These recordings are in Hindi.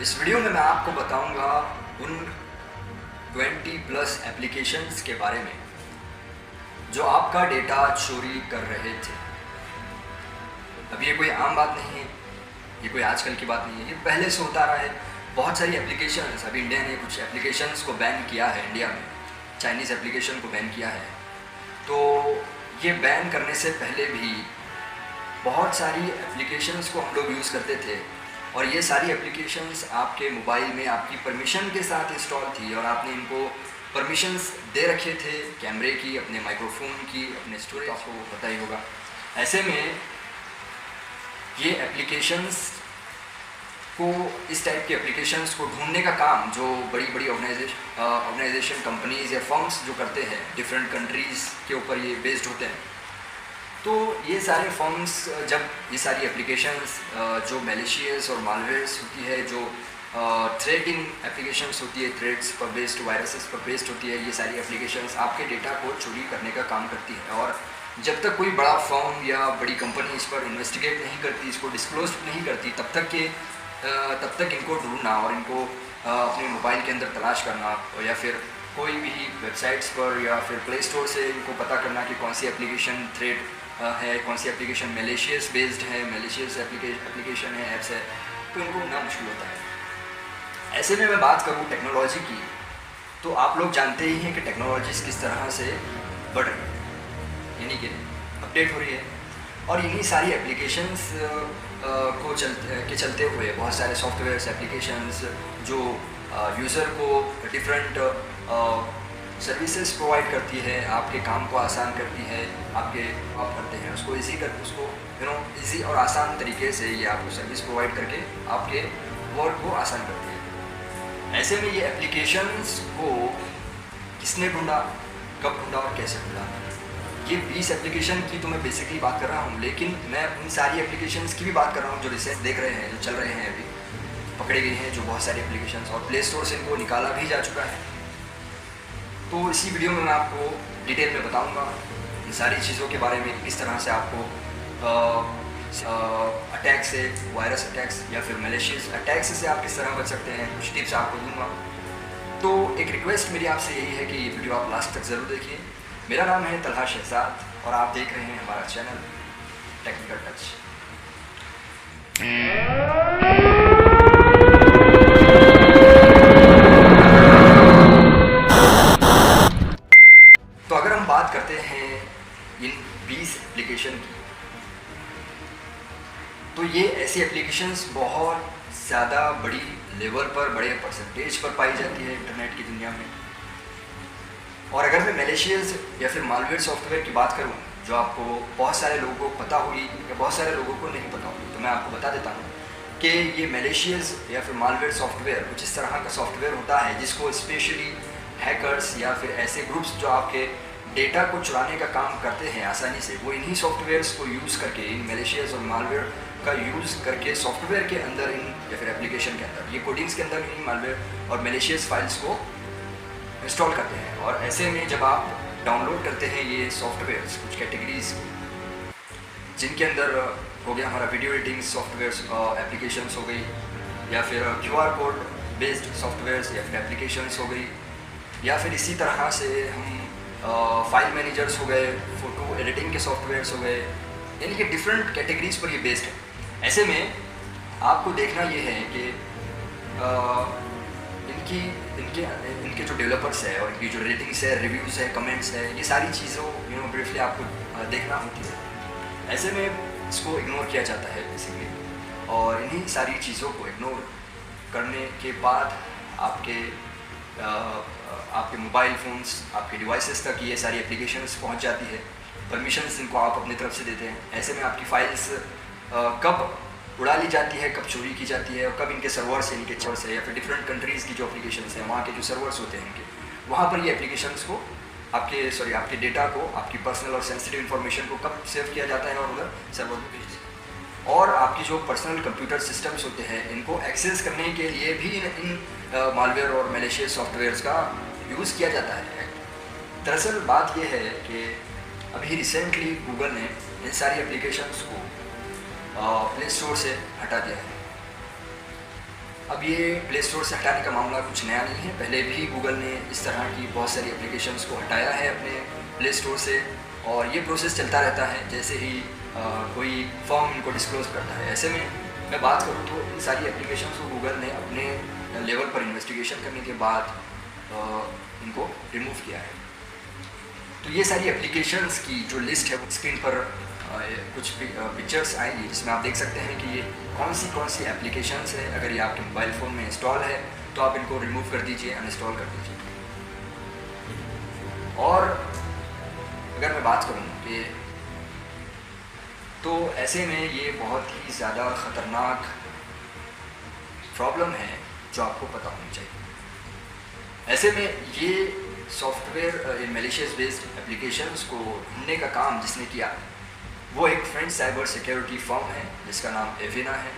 इस वीडियो में मैं आपको बताऊंगा उन 20+ एप्लीकेशंस के बारे में जो आपका डेटा चोरी कर रहे थे। अब ये कोई आम बात नहीं है, ये कोई आजकल की बात नहीं है, ये पहले से होता रहा है। बहुत सारी एप्लीकेशंस, अभी इंडिया ने कुछ एप्लीकेशंस को बैन किया है, इंडिया में चाइनीज़ एप्लीकेशन को बैन किया है। तो ये बैन करने से पहले भी बहुत सारी एप्लीकेशंस को हम लोग यूज़ करते थे और ये सारी एप्लीकेशंस आपके मोबाइल में आपकी परमिशन के साथ इंस्टॉल थी और आपने इनको परमिशंस दे रखे थे, कैमरे की, अपने माइक्रोफोन की, अपने स्टोरेज, आपको पता ही होगा। ऐसे में ये एप्लीकेशंस को, इस टाइप के एप्लीकेशंस को ढूंढने का काम जो बड़ी बड़ी ऑर्गेनाइजेशन, कंपनीज़ या फर्म्स जो करते हैं, डिफरेंट कंट्रीज़ के ऊपर ये बेस्ड होते हैं। तो ये सारे फर्म्स जब ये सारी एप्लीकेशंस जो मैलिशियस और मालवेयर्स होती है, जो थ्रेटिंग एप्लीकेशंस होती है, थ्रेट्स पर बेस्ड, वायरसेस पर बेस्ड होती है, ये सारी एप्लीकेशंस आपके डेटा को चोरी करने का काम करती है। और जब तक कोई बड़ा फर्म या बड़ी कंपनी इस पर इन्वेस्टिगेट नहीं करती, इसको डिस्क्लोज नहीं करती, तब तक इनको ढूंढना और इनको अपने मोबाइल के अंदर तलाश करना, या फिर कोई भी वेबसाइट्स पर या फिर प्ले स्टोर से इनको पता करना कि कौन सी एप्लीकेशन थ्रेट है, कौन सी एप्लीकेशन मैलिशियस बेस्ड है, मैलिशियस एप्लीकेशन है, ऐप्स है, तो इनको ढूंढना मुश्किल होता है। ऐसे में मैं बात करूँ टेक्नोलॉजी की, तो आप लोग जानते ही हैं कि टेक्नोलॉजीज़ किस तरह से बढ़ रही है, यानी कि अपडेट हो रही है। और इन्हीं सारी एप्लीकेशंस को चलते हुए बहुत सारे सॉफ्टवेयर्स, एप्लीकेशंस जो यूज़र को डिफरेंट सर्विसेज प्रोवाइड करती है, आपके काम को आसान करती है, आप करते हैं उसको ईजी और आसान तरीके से ये आपको सर्विस प्रोवाइड करके आपके वर्क को आसान करती है। ऐसे में ये एप्लीकेशंस को किसने ढूंढा, कब ढूंढा और कैसे ढूंढा, ये 20 एप्लीकेशन की तो मैं बेसिकली बात कर रहा हूँ, लेकिन मैं उन सारी एप्लीकेशंस की भी बात कर रहा हूँ जो रिसेंट देख रहे हैं, जो चल रहे हैं, अभी पकड़े गए हैं, जो बहुत सारी एप्लीकेशंस, और प्ले स्टोर से इनको निकाला भी जा चुका है। तो इसी वीडियो में मैं आपको डिटेल में बताऊंगा इन सारी चीज़ों के बारे में, किस तरह से आपको अटैक से, वायरस अटैक्स या फिर मैलिशियस अटैक्स से आप किस तरह बच सकते हैं, कुछ टिप्स आपको दूंगा। तो एक रिक्वेस्ट मेरी आपसे यही है कि ये वीडियो आप लास्ट तक ज़रूर देखिए। मेरा नाम है तलहा शहजाद और आप देख रहे हैं हमारा चैनल टेक्निकल टच। तो अगर हम बात करते हैं इन 20 एप्लीकेशन की, तो ये ऐसी एप्लीकेशंस बहुत ज़्यादा बड़ी लेवल पर, बड़े परसेंटेज पर पाई जाती है इंटरनेट की दुनिया में। और अगर मैं मैलिशियस या फिर मालवेयर सॉफ्टवेयर की बात करूं, जो आपको बहुत सारे लोगों को पता होगी या बहुत सारे लोगों को नहीं पता होगी, तो मैं आपको बता देता हूं कि ये मैलिशियस या फिर मालवेयर सॉफ्टवेयर कुछ इस तरह का सॉफ्टवेयर होता है जिसको स्पेशली हैकर्स या फिर ऐसे ग्रुप्स जो आपके डेटा को चुराने का काम करते हैं आसानी से, वो इन्हीं सॉफ्टवेयर्स को यूज़ करके, इन मैलिशियस और मालवेयर का यूज़ करके सॉफ्टवेयर के अंदर, इन या फिर एप्लीकेशन के अंदर, ये कोडिंग्स के अंदर इन मालवेयर और मैलिशियस फाइल्स को इंस्टॉल करते हैं। और ऐसे में जब आप डाउनलोड करते हैं ये सॉफ्टवेयर्स, कुछ कैटेगरीज जिनके अंदर हो गया हमारा वीडियो एडिटिंग सॉफ्टवेयर्स, एप्लीकेशंस हो गई, या फिर QR कोड बेस्ड सॉफ्टवेयर्स या फिर एप्लीकेशंस हो गई, या फिर इसी तरह से हम फाइल मैनेजर्स हो गए, फ़ोटो एडिटिंग के सॉफ्टवेयर्स हो गए, यानी कि डिफरेंट कैटेगरीज पर ये बेस्ड है। ऐसे में आपको देखना ये है कि इनके जो डेवलपर्स है और इनकी जो रेटिंग्स है, रिव्यूज़ है, कमेंट्स है, ये सारी चीज़ों ब्रीफली आपको देखना होती है। ऐसे में इसको इग्नोर किया जाता है बेसिकली, और इन्हीं सारी चीज़ों को इग्नोर करने के बाद आपके मोबाइल फ़ोन्स, आपके डिवाइसेस तक ये सारी एप्लीकेशंस पहुंच जाती है। परमिशंस इनको आप अपनी तरफ से देते हैं। ऐसे में आपकी फ़ाइल्स कब उड़ा ली जाती है, कब चोरी की जाती है, और कब इनके सर्वर्स से, इनके सर्वर्स है, या फिर डिफरेंट कंट्रीज़ की जो एप्लीकेशंस हैं, वहाँ के जो सर्वर्स होते हैं इनके, वहाँ पर ये एप्लीकेशंस को आपके डेटा को, आपकी पर्सनल और सेंसिटिव इन्फॉर्मेशन को कब सेव किया जाता है और उधर सर्वर में भेज दिया। और आपकी जो पर्सनल कंप्यूटर सिस्टम्स होते हैं, इनको एक्सेस करने के लिए भी इन मालवेयर और मैलिशियस सॉफ्टवेयर्स का यूज़ किया जाता है। दरअसल बात यह है कि अभी रिसेंटली गूगल ने इन सारी एप्लीकेशंस को प्ले स्टोर से हटा दिया है। अब ये प्ले स्टोर से हटाने का मामला कुछ नया नहीं है, पहले भी गूगल ने इस तरह की बहुत सारी एप्लीकेशंस को हटाया है अपने प्ले स्टोर से, और ये प्रोसेस चलता रहता है जैसे ही कोई फर्म इनको डिस्क्लोज करता है। ऐसे में मैं बात करूँ तो इन सारी एप्लीकेशंस को गूगल ने अपने लेवल पर इन्वेस्टिगेशन करने के बाद इनको रिमूव किया है। तो ये सारी एप्लीकेशंस की जो लिस्ट है वो स्क्रीन पर कुछ पिक्चर्स आएंगी जिसमें आप देख सकते हैं कि ये कौन सी एप्लीकेशंस है। अगर ये आपके मोबाइल फ़ोन में इंस्टॉल है तो आप इनको रिमूव कर दीजिए, अनइंस्टॉल कर दीजिए। और अगर मैं बात करूँ कि तो ऐसे में ये बहुत ही ज़्यादा ख़तरनाक प्रॉब्लम है जो आपको पता होनी चाहिए। ऐसे में ये सॉफ्टवेयर मैलिशियस बेस्ड एप्लीकेशंस को ढूंढने का काम जिसने किया वो एक फ्रेंच साइबर सिक्योरिटी फर्म है जिसका नाम एविना है।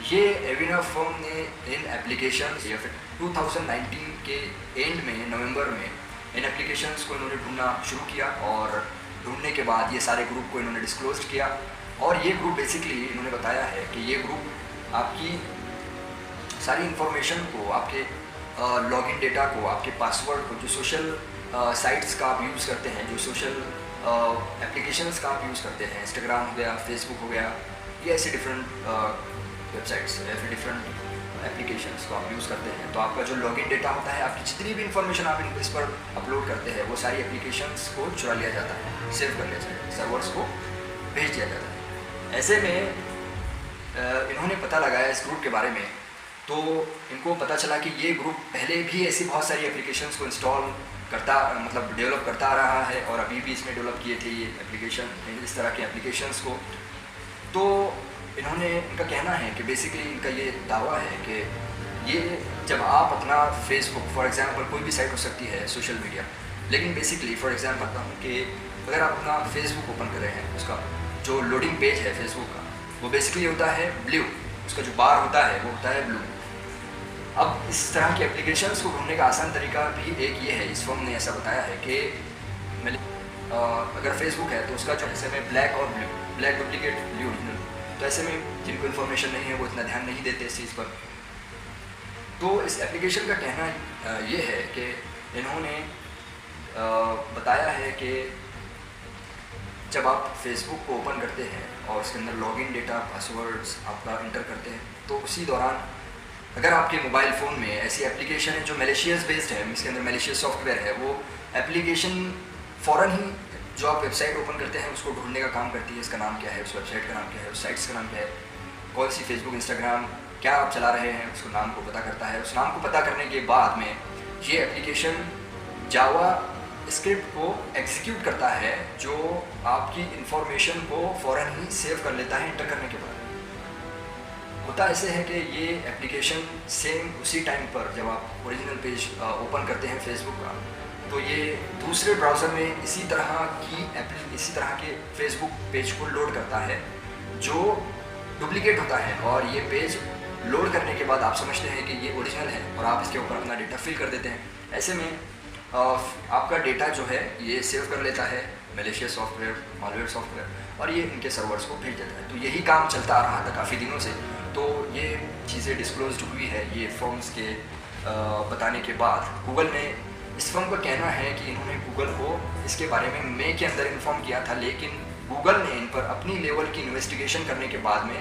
ये एविना फर्म ने इन एप्लीकेशंस या फिर 2019 के एंड में नवंबर में इन एप्लीकेशंस को इन्होंने ढूंढना शुरू किया, और ढूंढने के बाद ये सारे ग्रुप को इन्होंने डिस्क्लोज किया। और ये ग्रुप बेसिकली इन्होंने बताया है कि ये ग्रुप आपकी सारी इंफॉर्मेशन को, आपके लॉगिन डेटा को, आपके पासवर्ड को, जो सोशल साइट्स का आप यूज़ करते हैं, जो सोशल एप्लीकेशंस का आप यूज़ करते हैं, इंस्टाग्राम हो गया, फेसबुक हो गया, ये ऐसे डिफरेंट वेबसाइट्स या फिर डिफरेंट एप्लीकेशंस को आप यूज़ करते हैं, तो आपका जो लॉगिन डेटा होता है, आपकी जितनी भी इंफॉर्मेशन आप इस पर अपलोड करते हैं वो सारी एप्लीकेशंस को चुरा लिया जाता है, सेव कर लिया जाता है, सर्वर्स को भेज दिया जाता है। ऐसे में इन्होंने पता लगाया इस ग्रुप के बारे में, तो इनको पता चला कि ये ग्रुप पहले भी ऐसी बहुत सारी एप्लीकेशंस को इंस्टॉल करता डेवलप करता आ रहा है, और अभी भी इसमें डेवलप किए थे ये एप्लीकेशन, इस तरह के एप्लीकेशंस को। तो इन्होंने, इनका कहना है कि बेसिकली इनका ये दावा है कि ये जब आप अपना फेसबुक फॉर एग्जांपल, कोई भी साइट हो सकती है सोशल मीडिया, लेकिन बेसिकली फॉर एग्जांपल बताता हूँ कि अगर आप अपना फेसबुक ओपन कर रहे हैं, उसका जो लोडिंग पेज है फेसबुक का वो बेसिकली होता है ब्लू, उसका जो बार होता है वो होता है ब्लू। अब इस तरह की एप्लीकेशंस को ढूंढने का आसान तरीका भी एक ये है, इस फर्म ने ऐसा बताया है कि अगर फेसबुक है तो उसका जो ऐसे में ब्लैक और blue, black duplicate blue original, तो ऐसे में जिनको इन्फॉर्मेशन नहीं है वो इतना ध्यान नहीं देते इस चीज़ पर। तो इस एप्लीकेशन का कहना ये है कि इन्होंने बताया है कि जब आप फेसबुक को ओपन करते हैं और उसके अंदर लॉगिन डेटा, पासवर्ड्स आपका इंटर करते हैं, तो उसी दौरान अगर आपके मोबाइल फ़ोन में ऐसी एप्लीकेशन है जो मैलिशियस बेस्ड है, इसके अंदर मैलिशियस सॉफ्टवेयर है, वो एप्लीकेशन फ़ौरन ही जो आप वेबसाइट ओपन करते हैं उसको ढूंढने का काम करती है। इसका नाम क्या है, उस वेबसाइट का नाम क्या है, उस साइट्स का नाम क्या है, कौन सी फेसबुक, इंस्टाग्राम क्या आप चला रहे हैं, उसको नाम को पता करता है। उस नाम को पता करने के बाद में ये एप्लीकेशन जावा स्क्रिप्ट को एग्जीक्यूट करता है, जो आपकी इंफॉर्मेशन को फ़ौरन ही सेव कर लेता है इंटर करने के बाद। होता ऐसे है कि ये एप्लीकेशन सेम उसी टाइम पर जब आप ओरिजिनल पेज ओपन करते हैं फेसबुक का, तो ये दूसरे ब्राउज़र में इसी तरह के फेसबुक पेज को लोड करता है जो डुप्लीकेट होता है, और ये पेज लोड करने के बाद आप समझते हैं कि ये ओरिजिनल है और आप इसके ऊपर अपना डेटा फिल कर देते हैं। ऐसे में आपका डेटा जो है ये सेव कर लेता है मैलिशियस सॉफ्टवेयर, मालवेयर सॉफ्टवेयर, और ये इनके सर्वर्स को भेज देता है। तो यही काम चलता आ रहा था काफ़ी दिनों से। तो ये चीज़ें डिस्क्लोज हुई है ये फर्म्स के बताने के बाद। गूगल ने, इस फर्म का कहना है कि इन्होंने गूगल को इसके बारे में मई के अंदर इन्फॉर्म किया था, लेकिन गूगल ने इन पर अपनी लेवल की इन्वेस्टिगेशन करने के बाद में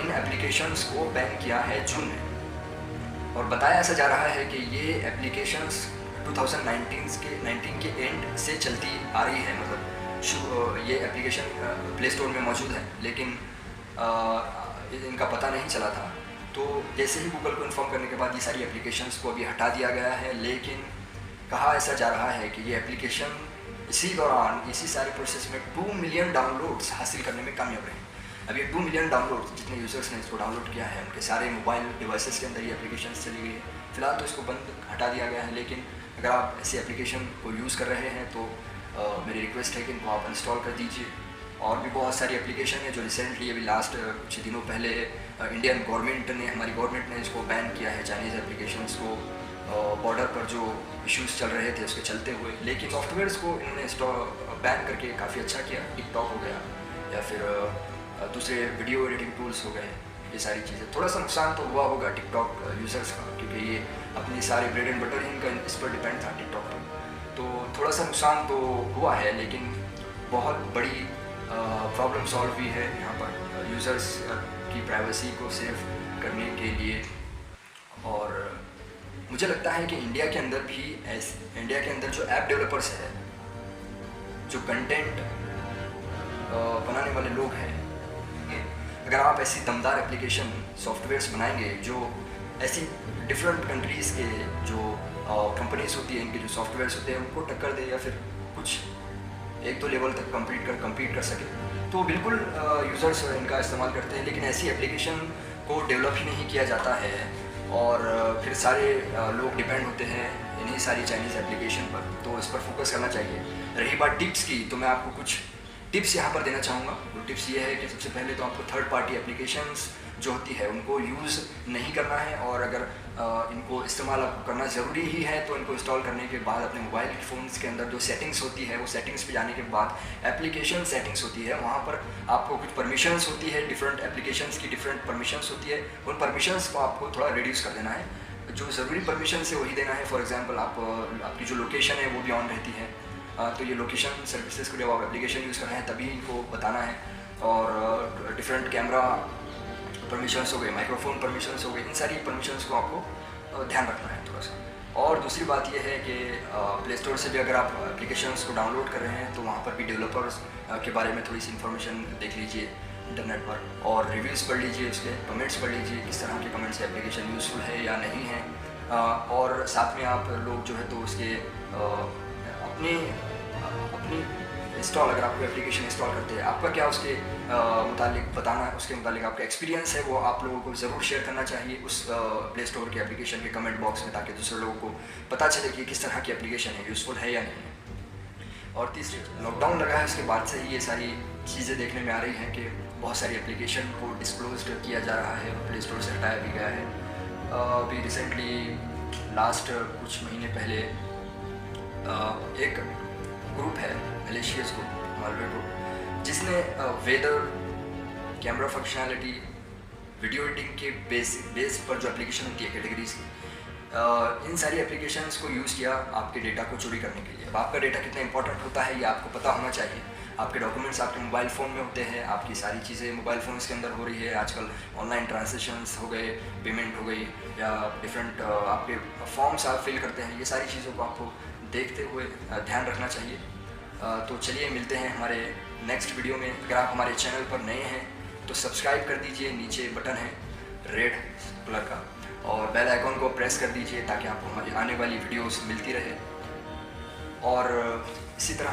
इन एप्लीकेशंस को बैन किया है जून में। और बताया ऐसा जा रहा है कि ये एप्लीकेशंस 2019 के एंड से चलती आ रही है, मतलब ये एप्लीकेशन प्ले स्टोर में मौजूद है, लेकिन इनका पता नहीं चला था। तो जैसे ही गूगल को इन्फॉर्म करने के बाद ये सारी एप्लीकेशंस को अभी हटा दिया गया है, लेकिन कहा ऐसा जा रहा है कि ये एप्लीकेशन इसी दौरान, इसी सारे प्रोसेस में 2 मिलियन डाउनलोड्स हासिल करने में कामयाब रहे। अब ये 2 मिलियन डाउनलोड्स जितने यूज़र्स ने इसको डाउनलोड किया है उनके सारे मोबाइल डिवाइसेस के अंदर ये एप्लीकेशन चली गई है। फिलहाल तो इसको बंद हटा दिया गया है, लेकिन अगर आप ऐसी एप्लीकेशन को यूज़ कर रहे हैं तो मेरी रिक्वेस्ट है कि इनको आप इंस्टॉल कर दीजिए। और भी बहुत सारी एप्लीकेशन है जो रिसेंटली अभी लास्ट कुछ दिनों पहले इंडियन गवर्नमेंट ने, हमारी गवर्नमेंट ने इसको बैन किया है, चाइनीज़ एप्लीकेशंस को, बॉर्डर पर जो इश्यूज़ चल रहे थे उसके चलते हुए। लेकिन सॉफ्टवेयर्स को इन्होंने बैन करके काफ़ी अच्छा किया। टिकटॉक हो गया या फिर दूसरे वीडियो एडिटिंग टूल्स हो गए, ये सारी चीज़ें। थोड़ा सा नुकसान तो हुआ होगा टिकटॉक यूज़र्स का, क्योंकि ये अपनी सारे ब्रेड एंड बटर इनका इस पर डिपेंड था टिकटॉक पर, तो थोड़ा सा नुकसान तो हुआ है, लेकिन बहुत बड़ी प्रॉब्लम सॉल्व हुई है यहाँ पर यूज़र्स की प्राइवेसी को सेव करने के लिए। और मुझे लगता है कि इंडिया के अंदर जो ऐप डेवलपर्स है, जो कंटेंट बनाने वाले लोग हैं, अगर आप ऐसी दमदार एप्लीकेशन सॉफ्टवेयर्स बनाएंगे जो ऐसी डिफरेंट कंट्रीज़ के जो कंपनीज होती है, इनके जो सॉफ्टवेयर्स होते हैं उनको टक्कर दे या फिर कुछ एक दो लेवल तक कम्पीट कर सके, तो बिल्कुल यूज़र्स इनका इस्तेमाल करते हैं। लेकिन ऐसी एप्लीकेशन को डेवलप ही नहीं किया जाता है और फिर सारे लोग डिपेंड होते हैं इन्हीं सारी चाइनीज़ एप्लीकेशन पर, तो इस पर फोकस करना चाहिए। रही बात टिप्स की, तो मैं आपको कुछ टिप्स यहाँ पर देना चाहूँगा। वो टिप्स ये है कि सबसे पहले तो आपको थर्ड पार्टी एप्लीकेशंस जो होती है उनको यूज़ नहीं करना है, और अगर इनको इस्तेमाल आपको करना ज़रूरी ही है तो इनको इंस्टॉल करने के बाद अपने मोबाइल फ़ोन्स के अंदर जो सेटिंग्स होती है, वो सेटिंग्स पे जाने के बाद एप्लीकेशन सेटिंग्स होती है, वहाँ पर आपको कुछ परमिशंस होती है, डिफरेंट एप्लीकेशंस की डिफरेंट परमिशंस होती है, उन परमिशंस को आपको थोड़ा रिड्यूस कर देना है। जो ज़रूरी परमिशन है वही देना है। फॉर एग्जांपल आपकी जो लोकेशन है वो भी ऑन रहती है, तो ये लोकेशन सर्विसेज को जब आप एप्लीकेशन यूज़ कर रहे हैं तभी इनको बताना है। और डिफरेंट कैमरा परमिशंस हो गए, माइक्रोफोन परमिशंस हो गए, इन सारी परमिशंस को आपको ध्यान रखना है थोड़ा सा। और दूसरी बात यह है कि प्ले स्टोर से भी अगर आप एप्लीकेशंस को डाउनलोड कर रहे हैं तो वहाँ पर भी डेवलपर्स के बारे में थोड़ी सी इन्फॉर्मेशन देख लीजिए इंटरनेट पर, और रिव्यूज़ पढ़ लीजिए, उसके कमेंट्स पढ़ लीजिए, किस तरह के कमेंट्स से एप्लीकेशन यूज़फुल है या नहीं है। और साथ में आप लोग जो है तो उसके अपनी इंस्टॉल, अगर आप कोई एप्लीकेशन इंस्टॉल करते हैं, आपका क्या उसके मुतालिक बताना, उसके मुतालिक आपका एक्सपीरियंस है वो आप लोगों को ज़रूर शेयर करना चाहिए उस प्ले स्टोर के एप्लीकेशन के कमेंट बॉक्स में, ताकि दूसरे लोगों को पता चले कि किस तरह की एप्लीकेशन है, यूज़फुल है या नहीं है। और तीसरी, लॉकडाउन लगा है उसके बाद से ही ये सारी चीज़ें देखने में आ रही हैं कि बहुत सारी एप्लीकेशन को डिस्क्लोज किया जा रहा है, प्ले स्टोर से हटाया भी गया है। अभी रिसेंटली लास्ट कुछ महीने पहले एक ग्रुप है मलेशियस ग्रुप, मालवे ग्रुप, जिसने weather, camera functionality, video editing के बेस पर जो एप्लीकेशन होती है कैटेगरीज की, इन सारी एप्लीकेशंस को यूज़ किया आपके डेटा को चोरी करने के लिए। अब आपका डेटा कितना इंपॉर्टेंट होता है ये आपको पता होना चाहिए। आपके डॉक्यूमेंट्स आपके मोबाइल फ़ोन में होते हैं, आपकी सारी चीज़ें मोबाइल फ़ोन्स के अंदर हो रही है। आजकल ऑनलाइन ट्रांजेक्शन्स हो गए, पेमेंट हो गई, या डिफरेंट आपके फॉर्म्स आप फिल करते हैं, ये सारी चीज़ों को आपको देखते हुए ध्यान रखना चाहिए। तो चलिए मिलते हैं हमारे नेक्स्ट वीडियो में। अगर आप हमारे चैनल पर नए हैं तो सब्सक्राइब कर दीजिए, नीचे बटन है रेड कलर का, और बेल आइकॉन को प्रेस कर दीजिए ताकि आपको हमारी आने वाली वीडियोस मिलती रहे। और इसी तरह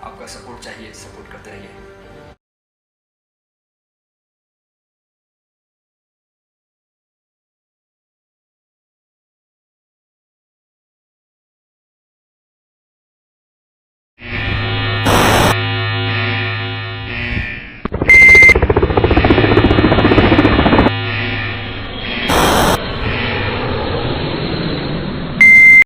आपका सपोर्ट चाहिए, सपोर्ट करते रहिए।